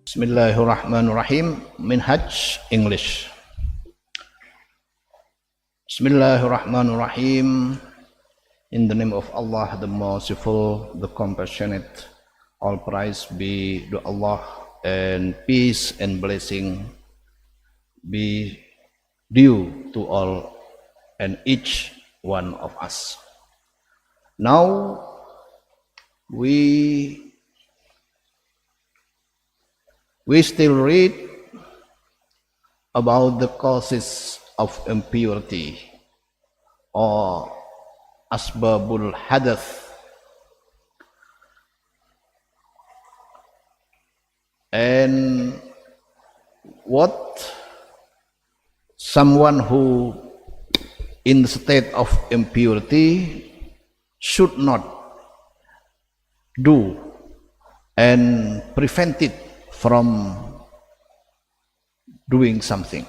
Bismillahirrahmanirrahim. Minhaj English. Bismillahirrahmanirrahim. In the name of Allah, the Merciful, the Compassionate. All praise be to Allah, and peace and blessing be due to all and each one of us. Now we still read about the causes of impurity or asbabul hadath, and what someone who in the state of impurity should not do and prevent it from doing something.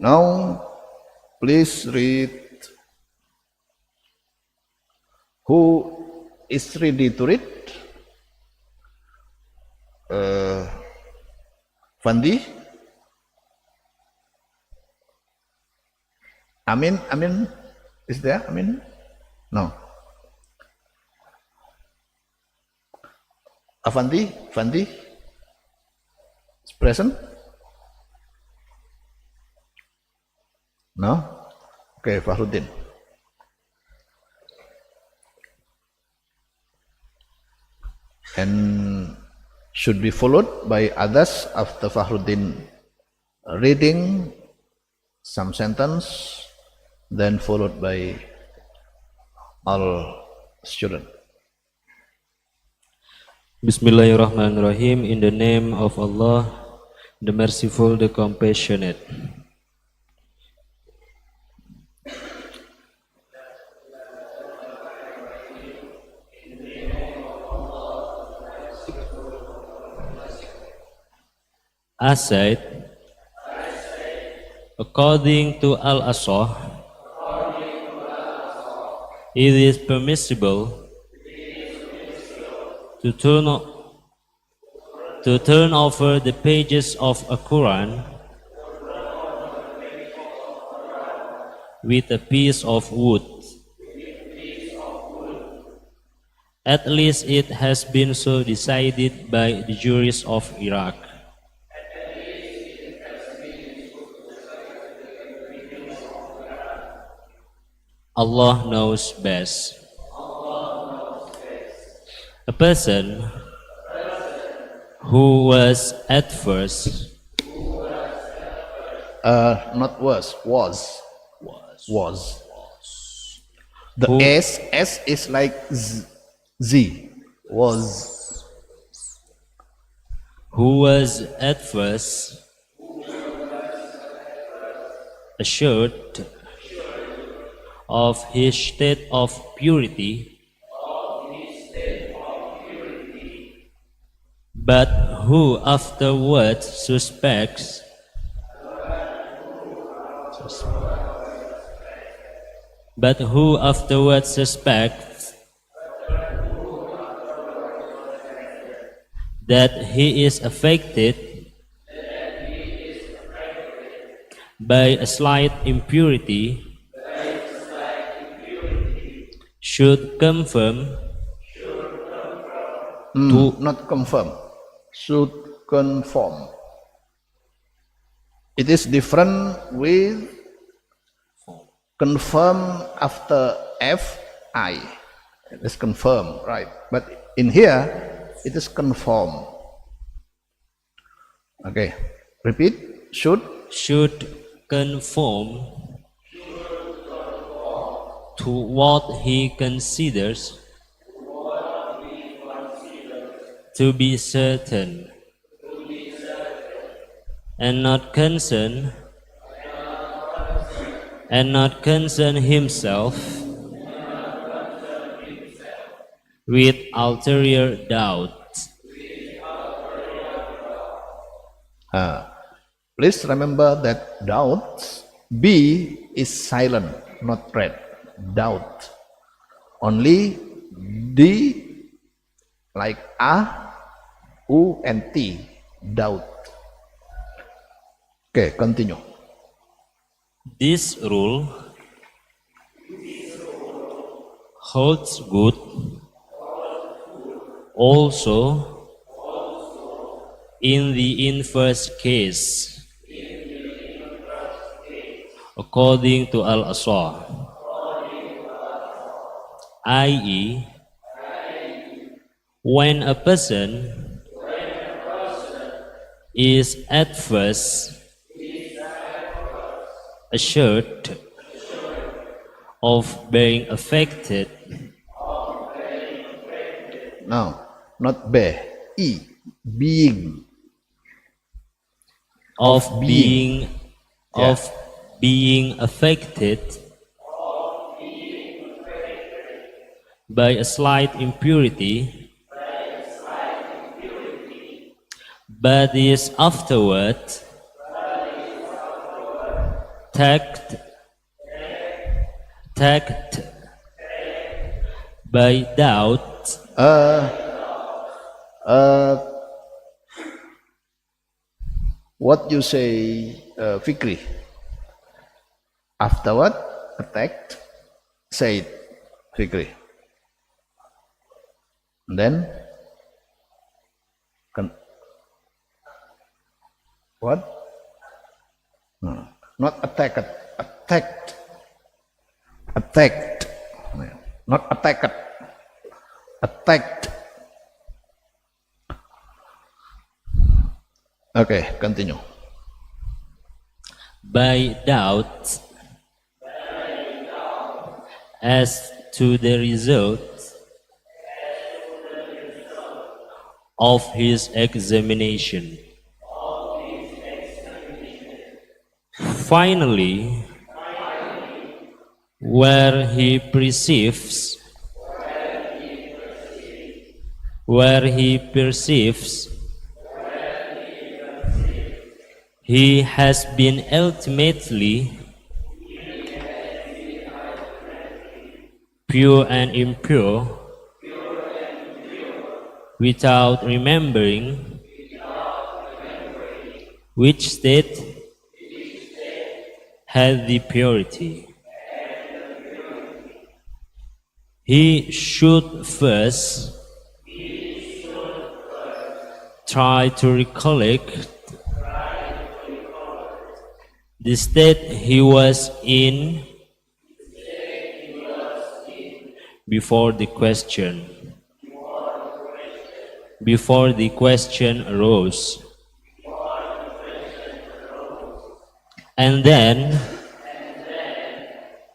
Now, please read. Who is ready to read? Fandi? Amin? Amin? Is there? Amin? No. Afandi? Fandi? Is present? No? Okay, Fahruddin. And should be followed by others after Fahruddin reading some sentence, then followed by all students. Bismillahirrahmanirrahim. In the name of Allah, the Merciful, the Compassionate. I said, according to Al-Asah, it is permissible to turn over the pages of a Quran with a piece of wood. At least it has been so decided by the jurists of Iraq. Allah knows best. A person who was at first Not was. The Who- S is like Z. Was. who was at first assured of his state of purity, but who afterwards suspects that he is affected by a slight impurity should confirm Not confirm. Should conform. It is different with confirm after FI. It is confirm, right? But in here, it is conform. Okay, repeat. Should conform to what he considers to be certain, and not concern himself with ulterior doubt. Please remember that doubt, B is silent, not red. Doubt. Only D like A, U, and T, doubt. Okay, continue. This rule holds good also in the inverse case, according to Al-Aswar, i.e., when a person is at first assured of being affected No, not B, E, being. of being. being of being affected by a slight impurity, but is afterward tagged by doubt. What you say, Fikri? Afterward, attacked, say it, Fikri. And then, what? No, not attacked, attacked, attacked, not attacked, attacked. Okay, continue. By doubt as to the result of his examination. Finally, where he perceives he has been ultimately pure and impure without remembering which state had the purity. He should first try to recollect the state he was in before the question arose, and then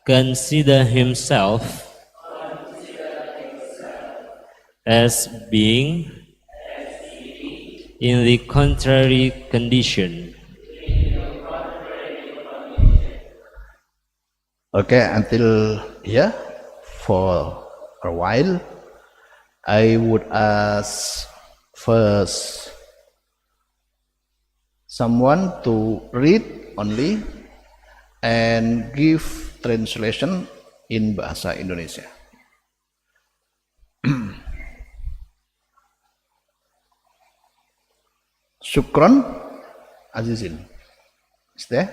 consider himself as being in the contrary condition. Okay, until here for a while, I would ask first someone to read only and give translation in bahasa Indonesia. Syukron Azizin. Is there?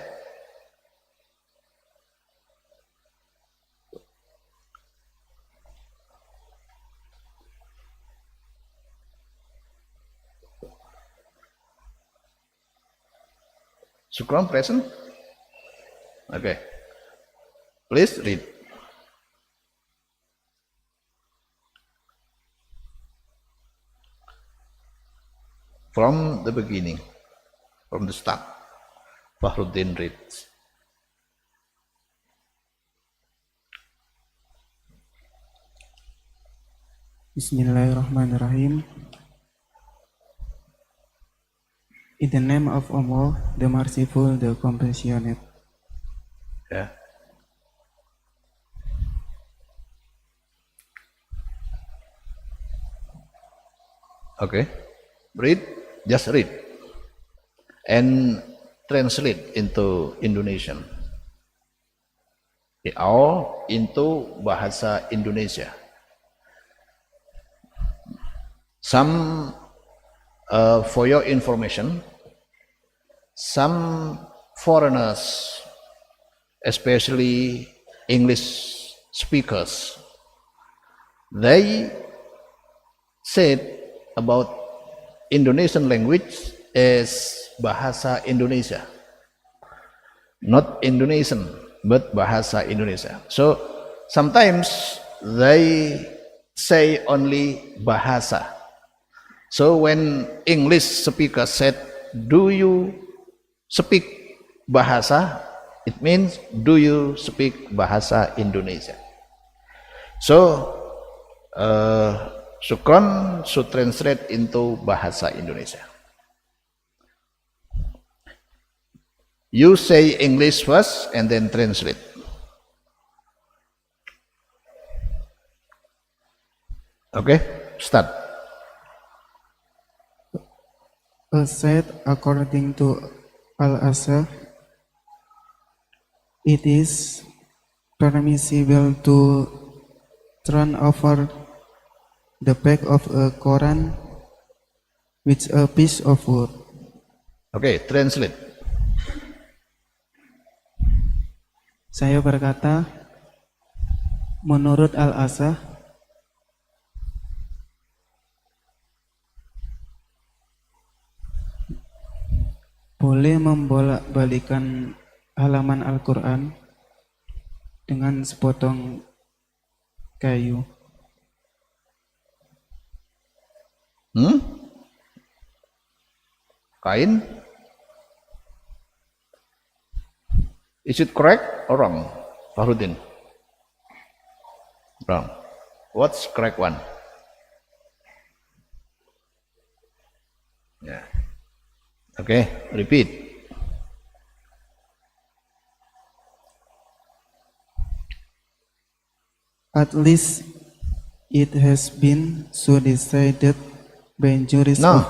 Syukron present? Okay. Please read. From the beginning, from the start, Fahruddin reads. Bismillahirrahmanirrahim. In the name of Allah, the Merciful, the Compassionate. Yeah. Okay. Read, just read. And translate into Indonesian. Or into bahasa Indonesia. Some, for your information, some foreigners, especially English speakers, they said about Indonesian language as Bahasa Indonesia. Not Indonesian, but Bahasa Indonesia. So sometimes they say only Bahasa. So when English speaker said, do you speak Bahasa? It means, do you speak Bahasa Indonesia? So Sukron should translate into Bahasa Indonesia. You say English first and then translate. Okay, start. Said according to Al-Azhar, it is permissible to turn over the back of a Quran with a piece of wood. Okay, translate. Saya berkata, menurut Al-Azhar, boleh membolak-balikan halaman Al-Quran dengan sepotong kayu. Kain? Is it correct or wrong, Fahrudin? Wrong. What's correct one? Yeah. Okay, repeat. At least it has been so decided by jurists No, of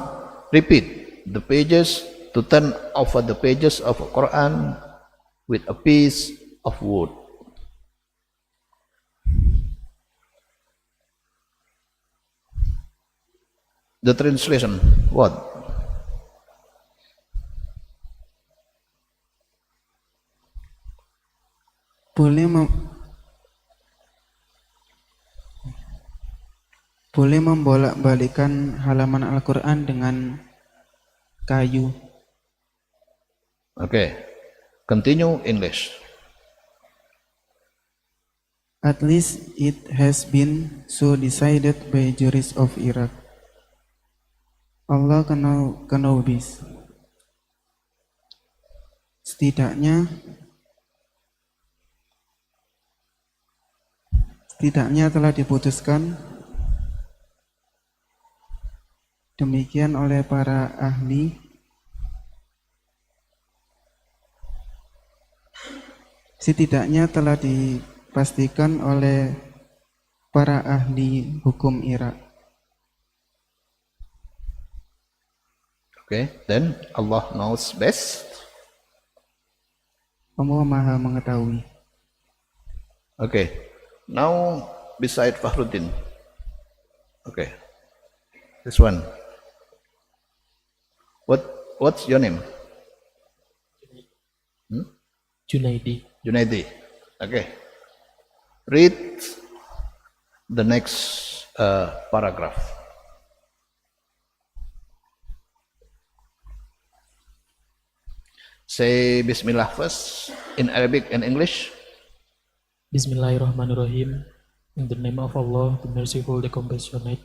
repeat. The pages, to turn over the pages of Quran with a piece of wood. The translation, what? boleh membolak-balikan halaman Al-Quran dengan kayu. Okay, continue English. At least it has been so decided by jurists of Iraq. Allah kenobis. Setidaknya telah diputuskan demikian oleh para ahli dipastikan oleh para ahli hukum Irak. Okay, then Allah knows best. Allah Maha mengetahui. Okay, now beside Fahrudin. Okay, this one. What's your name? Junaidi. Junaidi. Okay, read the next paragraph. Say Bismillah first in Arabic and English. Bismillahirrahmanirrahim. In the name of Allah, the Merciful, the Compassionate.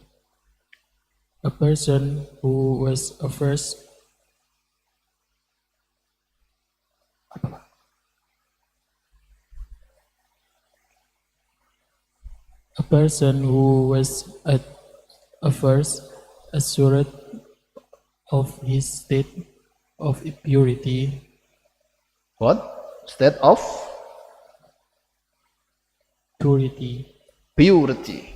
A person who was averse assured of his state of purity. What? State of Purity. purity.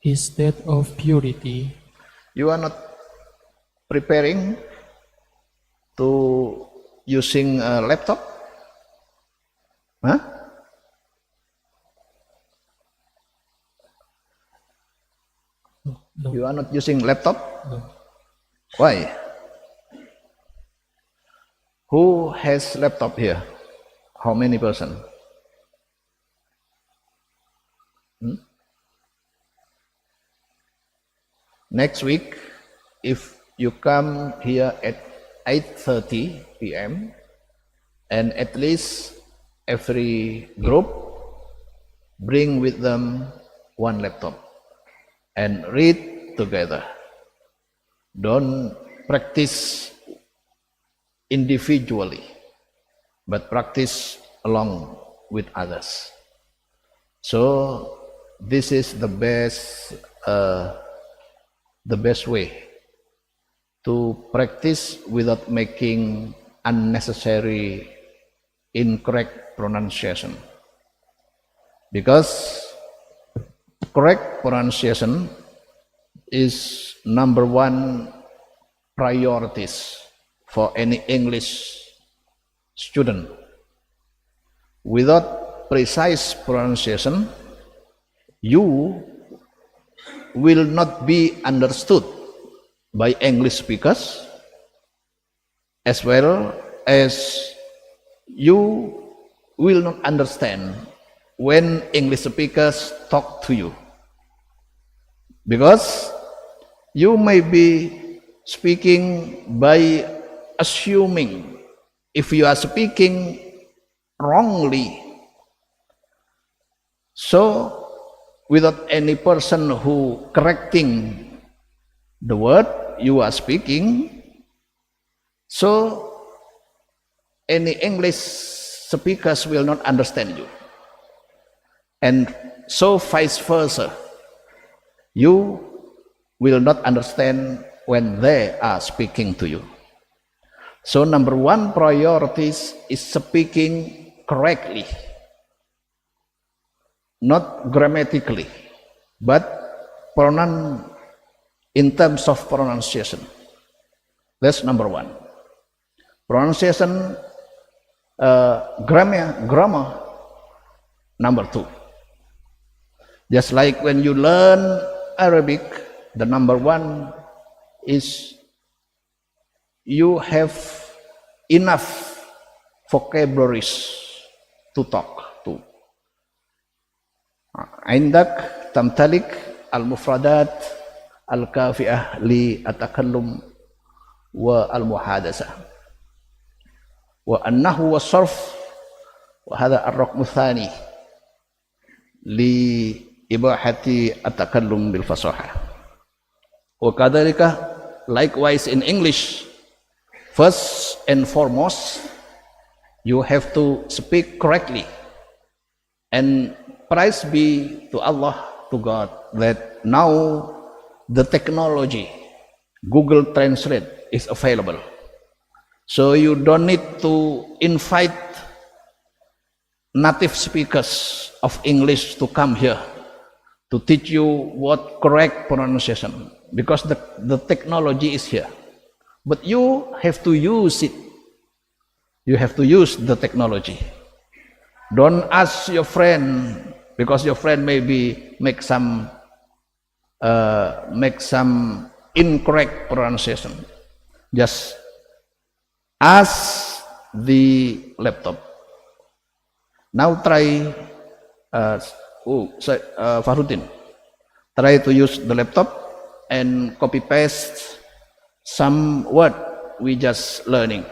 His state of purity. You are not preparing to using a laptop? Huh? You are not using laptop? No. Why? Who has laptop here? How many person? Next week, if you come here at 8:30 p.m. and at least every group bring with them one laptop and read together. Don't practice individually, but practice along with others. So this is the best way to practice without making unnecessary incorrect pronunciation. Because correct pronunciation is number one priorities for any English student. Without precise pronunciation, you will not be understood by English speakers, as well as you will not understand when English speakers talk to you, because you may be speaking by assuming. If you are speaking wrongly, so without any person who correcting the word you are speaking, so any English speakers will not understand you, and so vice versa, you will not understand when they are speaking to you. So number one priority is speaking correctly, not grammatically, but in terms of pronunciation. That's number one. Pronunciation, grammar, number two. Just like when you learn Arabic, the number one is you have enough vocabularies to talk to. عندك تمتلك المفردات الكافية للتكلم والمحادثة، والنحو والصرف، وهذا الرقم الثاني لإباحة التكلم بالفصاحة. وكذلك likewise in English, first and foremost you have to speak correctly, and praise be to Allah, to God, that now the technology Google Translate is available, so you don't need to invite native speakers of English to come here to teach you what correct pronunciation, because the technology is here, but you have to use it. You have to use the technology. Don't ask your friend, because your friend maybe make some incorrect pronunciation. Just ask the laptop. Now try, Farudin, try to use the laptop and copy paste some word we just learning.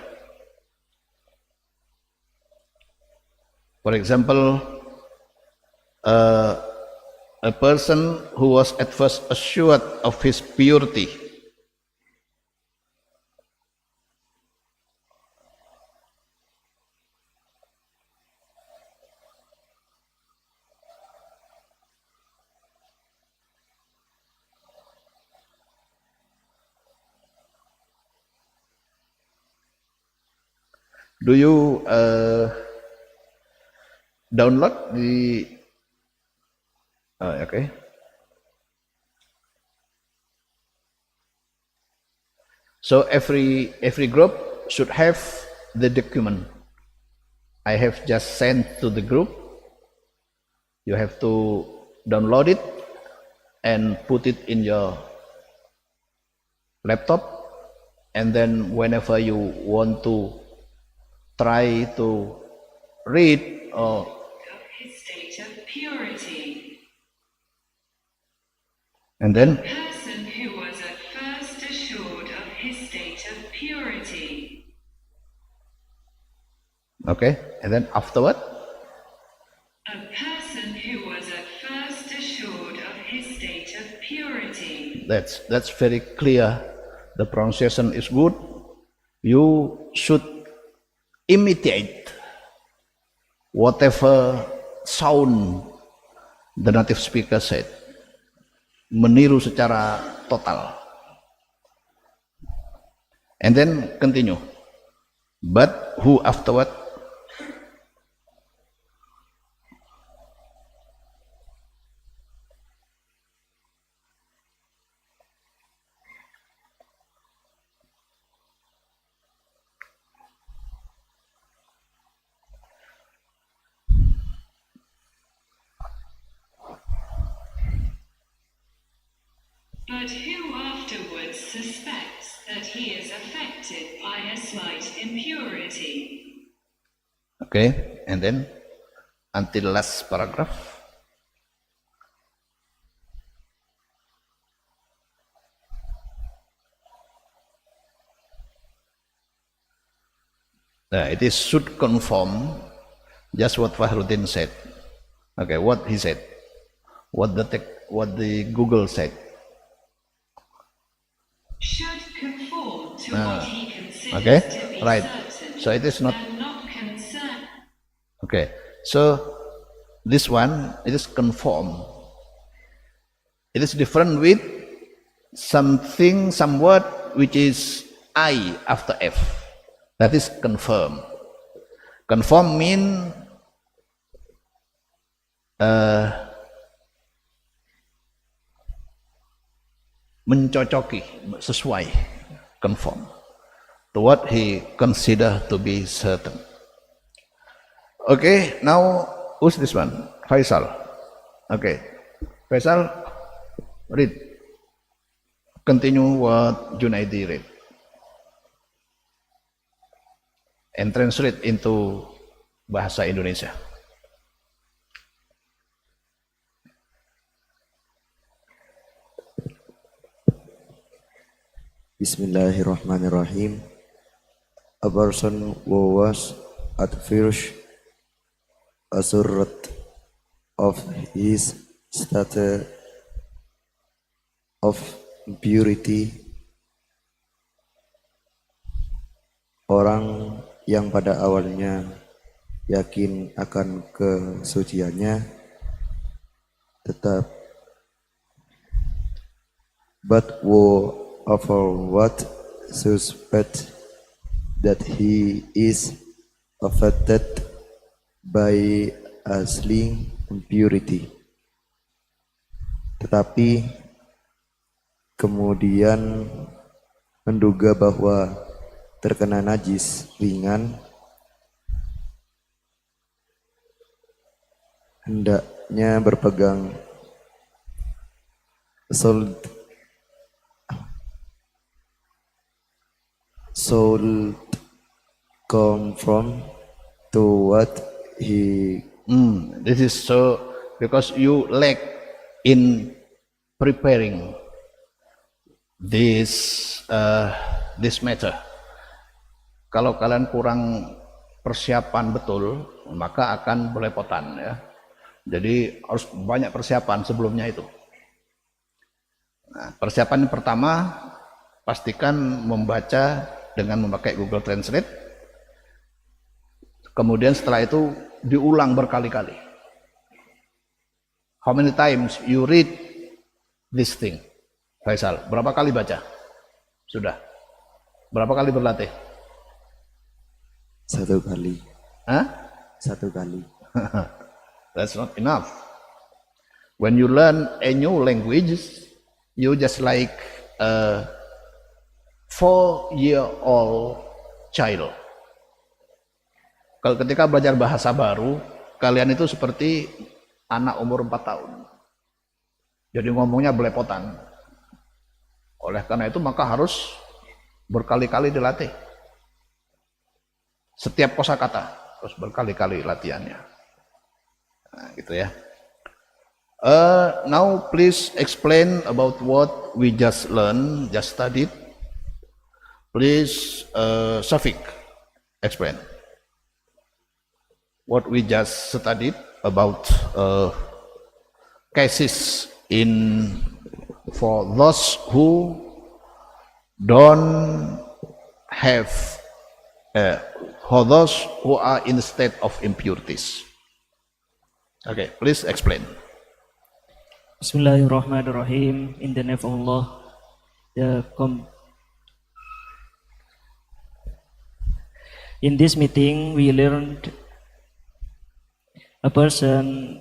For example, a person who was at first assured of his purity, do you download the okay. So every group should have the document I have just sent to the group. You have to download it and put it in your laptop, and then whenever you want to try to read or of his state of purity. and then Person who was at first assured of his state of purity. okay, and then afterward, A person who was at first assured of his state of purity. that's very clear. The pronunciation is good. You should imitate whatever sound the native speaker said. Meniru secara total. And then continue. But who afterward? But who afterwards suspects that he is affected by a slight impurity. Okay, and then until last paragraph. It is should conform just what Fahruddin said. Okay, what he said, what the Google said. Should conform to what he considers Okay, to be right. certain So it is not and not concerned. okay. So this one it is conform. It is different with something, some word which is I after F. That is confirm. Conform mean mencocoki, sesuai, conform to what he consider to be certain. Okay, now who's this one? Faisal. Okay, Faisal, read. Continue what Junaidi read and translate into bahasa Indonesia. Bismillahirrahmanirrahim. A person who was at first assured of his state of purity, orang yang pada awalnya yakin akan kesuciannya, tetap but who afterward suspect that he is affected by a slight impurity, tetapi kemudian menduga bahwa terkena najis ringan, hendaknya berpegang soul conform to what he This is so because you lack in preparing this matter. Kalau kalian kurang persiapan betul, maka akan belepotan ya. Jadi harus banyak persiapan sebelumnya itu. Nah, persiapan yang pertama pastikan membaca dengan memakai Google Translate. Kemudian setelah itu diulang berkali-kali. How many times you read this thing? Faisal, berapa kali baca? Sudah. Berapa kali berlatih? Satu kali. Hah? Satu kali. That's not enough. When you learn a new language, you just like a 4-year-old child. Kalau ketika belajar bahasa baru, kalian itu seperti anak umur 4 tahun. Jadi ngomongnya belepotan. Oleh karena itu maka harus berkali-kali dilatih. Setiap kosakata harus berkali-kali latihannya. Nah, gitu ya. Now please explain about what we just learned, just studied. Please, Syafiq, explain what we just studied about cases for those who don't have, for those who are in the state of impurities. Okay, please explain. Bismillahirrahmanirrahim. In the name of Allah, in this meeting we learned a person.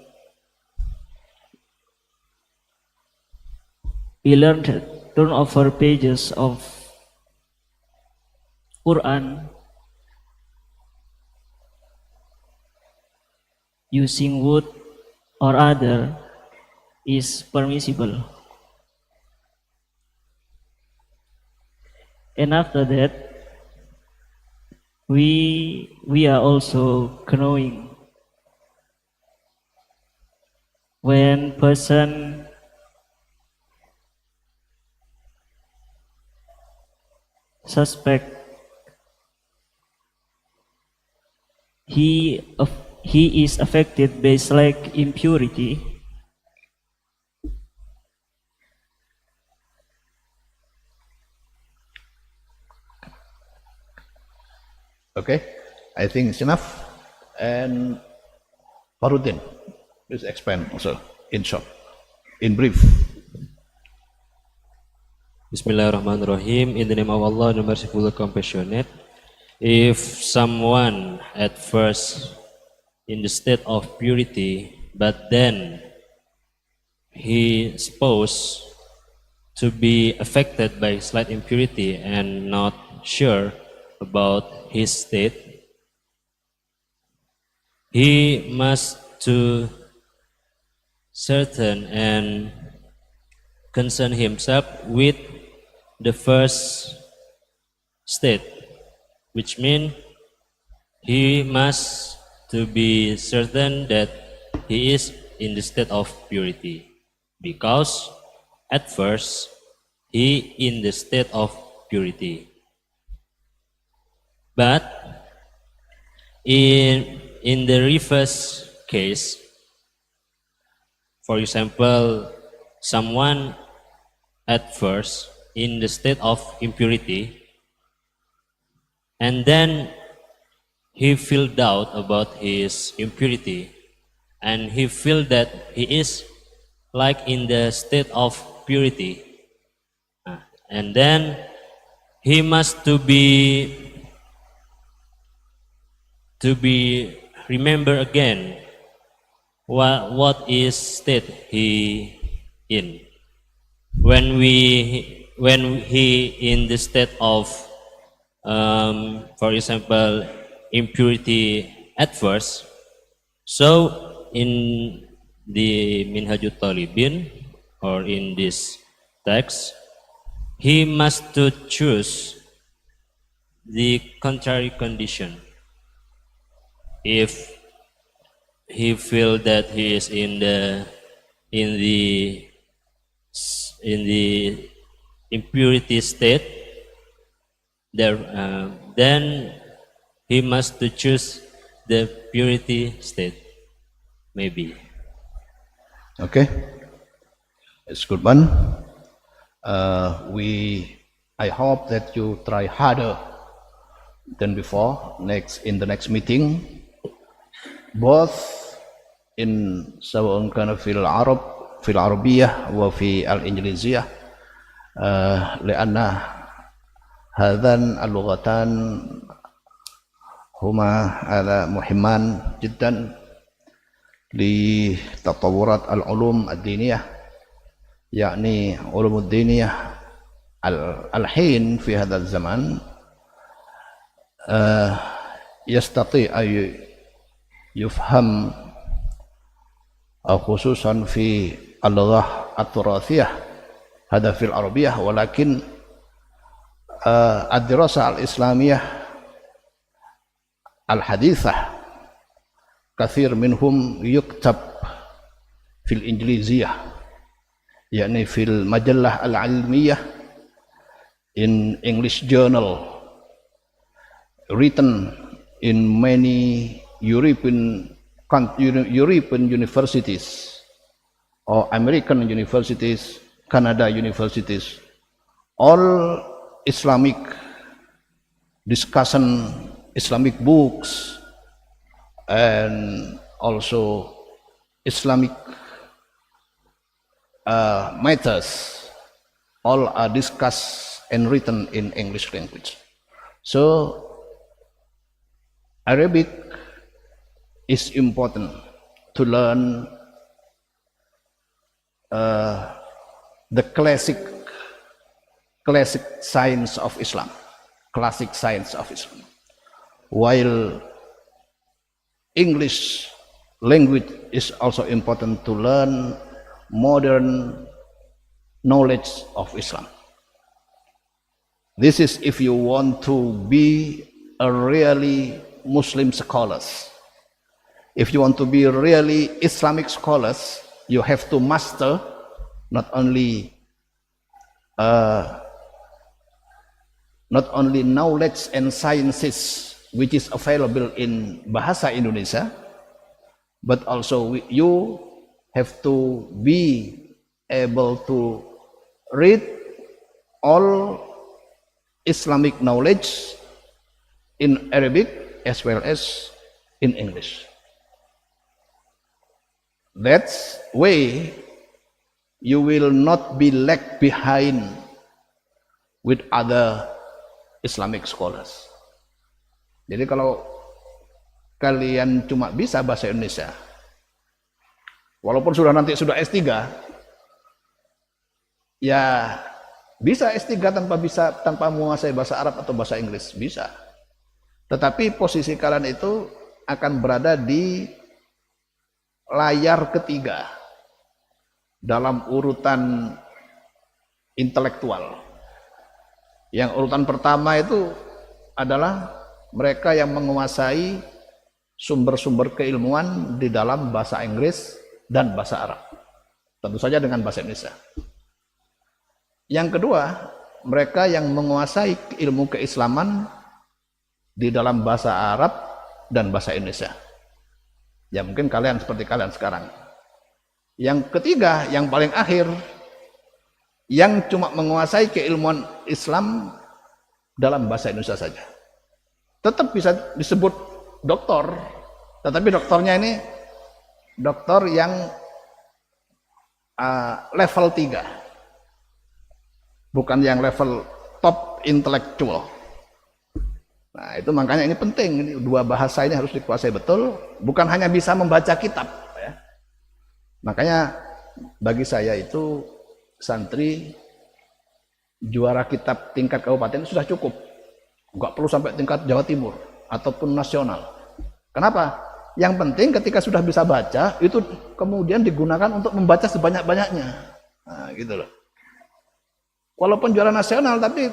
We learned turn over pages of Quran using wood or other is permissible. And after that, we are also knowing when person suspect he is affected by slight impurity. Okay, I think it's enough. And Farudin, please expand also in short, in brief. Bismillahirrahmanirrahim. In the name of Allah, the Merciful, the Compassionate. If someone at first in the state of purity, but then he supposed to be affected by slight impurity and not sure about his state, he must to certain and concern himself with the first state, which means he must to be certain that he is in the state of purity, because at first he in the state of purity. But in the reverse case, for example, someone at first in the state of impurity, and then he feel doubt about his impurity, and he feel that he is like in the state of purity, and then he must to be remember again what is state he in when he in the state of for example impurity at first. So in the Minhajut Talibin or in this text, he must to choose the contrary condition. If he feel that he is in the impurity state, there then he must to choose the purity state, maybe. Okay, it's good one. I hope that you try harder than before. In the next meeting, both in سواء كان في العربية وفي الإنجليزية، لأن هذان اللغتان هما مهمان جدا لتطورات العلوم الدينية، يعني علوم الدينية الحين في هذا الزمان يستطيع أن يفهم خصوصا في اللغة التراثية هذا في العربية ولكن الدراسة الإسلامية الحديثة كثير منهم يكتب في الإنجليزية يعني في المجلة العلمية in English journal written in many European universities or American universities, Canada universities, all Islamic discussion, Islamic books, and also Islamic matters, all are discussed and written in English language. So Arabic is important to learn the classic science of Islam, while English language is also important to learn modern knowledge of Islam. This is if you want to be a really Muslim scholars. If you want to be really Islamic scholars, you have to master not only knowledge and sciences which is available in Bahasa Indonesia, but also you have to be able to read all Islamic knowledge in Arabic as well as in English. That's way you will not be lag behind with other Islamic scholars. Jadi kalau kalian cuma bisa bahasa Indonesia, walaupun nanti sudah S3, ya bisa S3 tanpa menguasai bahasa Arab atau bahasa Inggris, bisa. Tetapi posisi kalian itu akan berada di layar ketiga dalam urutan intelektual. Yang urutan pertama itu adalah mereka yang menguasai sumber-sumber keilmuan di dalam bahasa Inggris dan bahasa Arab. Tentu saja dengan bahasa Indonesia. Yang kedua, mereka yang menguasai ilmu keislaman di dalam bahasa Arab dan bahasa Indonesia. Ya mungkin kalian seperti kalian sekarang. Yang ketiga, yang paling akhir, yang cuma menguasai keilmuan Islam dalam bahasa Indonesia saja. Tetap bisa disebut doktor, tetapi doktornya ini doktor yang level 3, bukan yang level top intelektual. Nah itu makanya ini penting, ini dua bahasa ini harus dikuasai betul, bukan hanya bisa membaca kitab ya. Makanya bagi saya itu santri juara kitab tingkat kabupaten sudah cukup, nggak perlu sampai tingkat Jawa Timur ataupun nasional. Kenapa? Yang penting ketika sudah bisa baca itu kemudian digunakan untuk membaca sebanyak-banyaknya. Nah gitu loh. Walaupun juara nasional tapi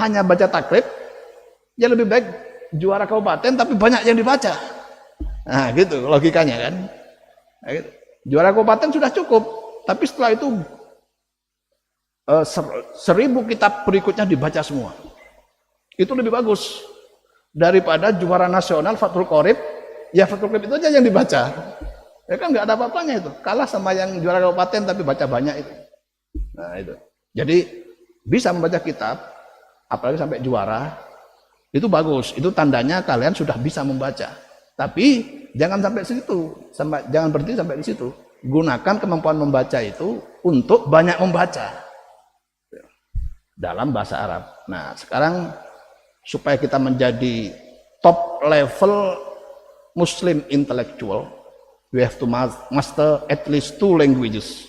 hanya baca takrib, ya lebih baik juara kabupaten tapi banyak yang dibaca. Nah gitu logikanya kan. Nah, gitu. Juara kabupaten sudah cukup, tapi setelah itu 1000 kitab berikutnya dibaca semua. Itu lebih bagus daripada juara nasional Fathul Qorib, ya Fathul Qorib itu aja yang dibaca. Ya kan nggak ada apa-apanya itu. Kalah sama yang juara kabupaten tapi baca banyak itu. Nah itu. Jadi bisa membaca kitab, apalagi sampai juara, itu bagus. Itu tandanya kalian sudah bisa membaca. Tapi jangan sampai situ, jangan berhenti sampai di situ. Gunakan kemampuan membaca itu untuk banyak membaca dalam bahasa Arab. Nah, sekarang supaya kita menjadi top level Muslim intellectual, we have to master at least 2 languages.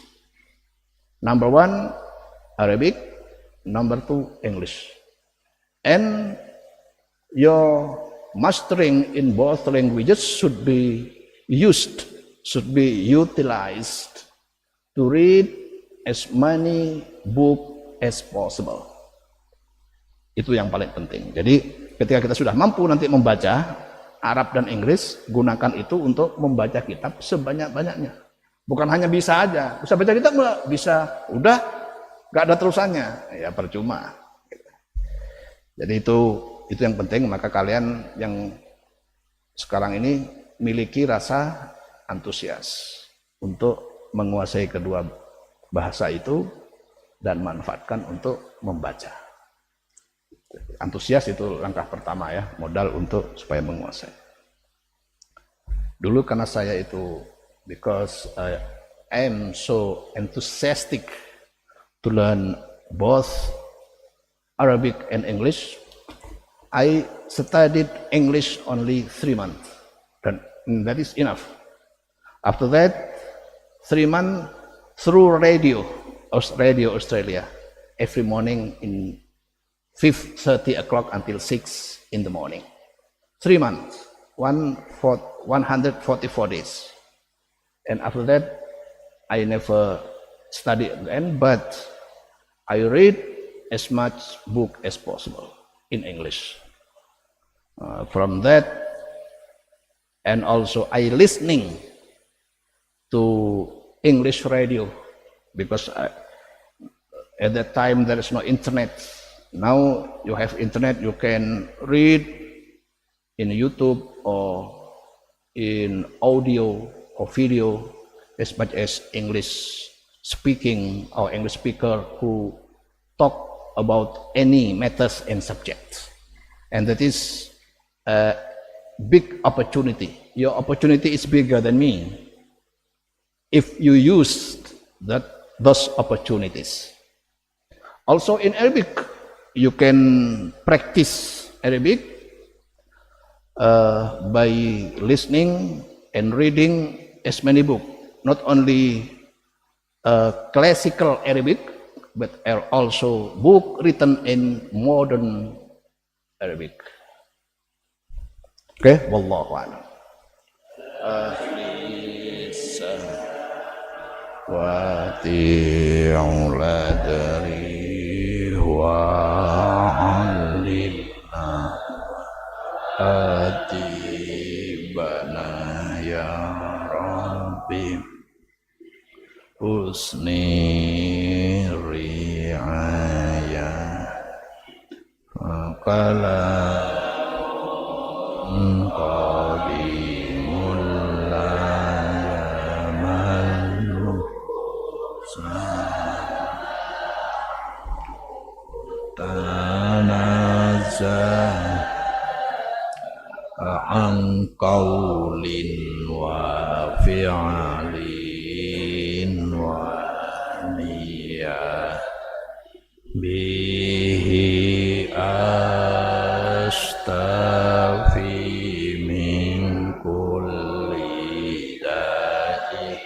Number 1, Arabic. Number 2, English. And your mastering in both languages should be utilized to read as many book as possible. Itu yang paling penting. Jadi ketika kita sudah mampu nanti membaca Arab dan Inggris, gunakan itu untuk membaca kitab sebanyak-banyaknya. Bukan hanya bisa aja, bisa baca kitab nggak? Bisa, udah nggak ada terusannya, ya percuma. Jadi itu yang penting. Maka kalian yang sekarang ini miliki rasa antusias untuk menguasai kedua bahasa itu dan manfaatkan untuk membaca. Antusias itu langkah pertama ya, modal untuk supaya menguasai. Dulu karena saya itu, because I am so enthusiastic to learn both Arabic and English, I studied English only 3 months, and that is enough. After that, 3 months through radio Australia, every morning in 5:30 o'clock until 6 in the morning. 3 months, 144 days. And after that, I never studied again, but I read as much book as possible in English. From that, and also I listening to English radio, because at that time there is no internet. Now you have internet, you can read in YouTube or in audio or video as much as English speaking or English speaker who talk about any matters and subjects. And that is a big opportunity. Your opportunity is bigger than me if you use those opportunities. Also in Arabic, you can practice Arabic by listening and reading as many books, not only classical Arabic, but also book written in modern Arabic. Okay, wallahu a'lam. Wa ti'u ladri wa 'allimna atibana ya Rabbi husni ri'aya faqala qadimul la yamallu tanazah an qaulin wa fi'lin wa niyah bihi astafi min kulli da'i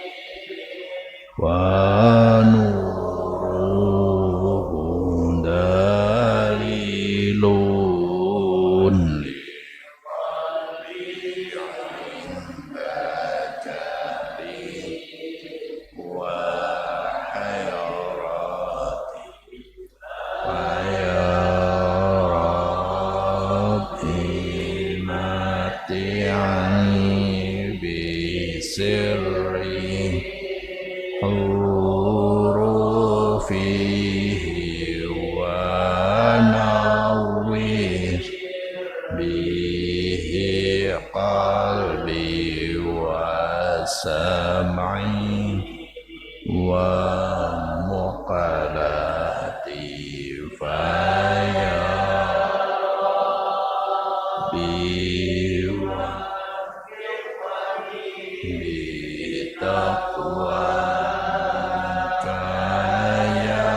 wa nuruhu dalilun sirri hurufihi wa nawwir bihi qalbi wa sam'i wa muqalati faya bitaqwa kaya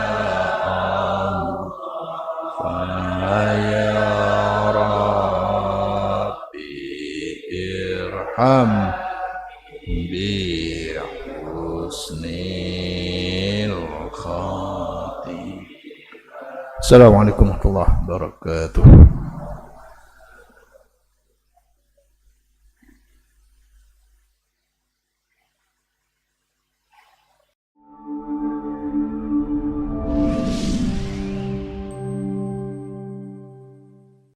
faya Rabbi irham bi husnil khatim. Assalamualaikum warahmatullahi wabarakatuh.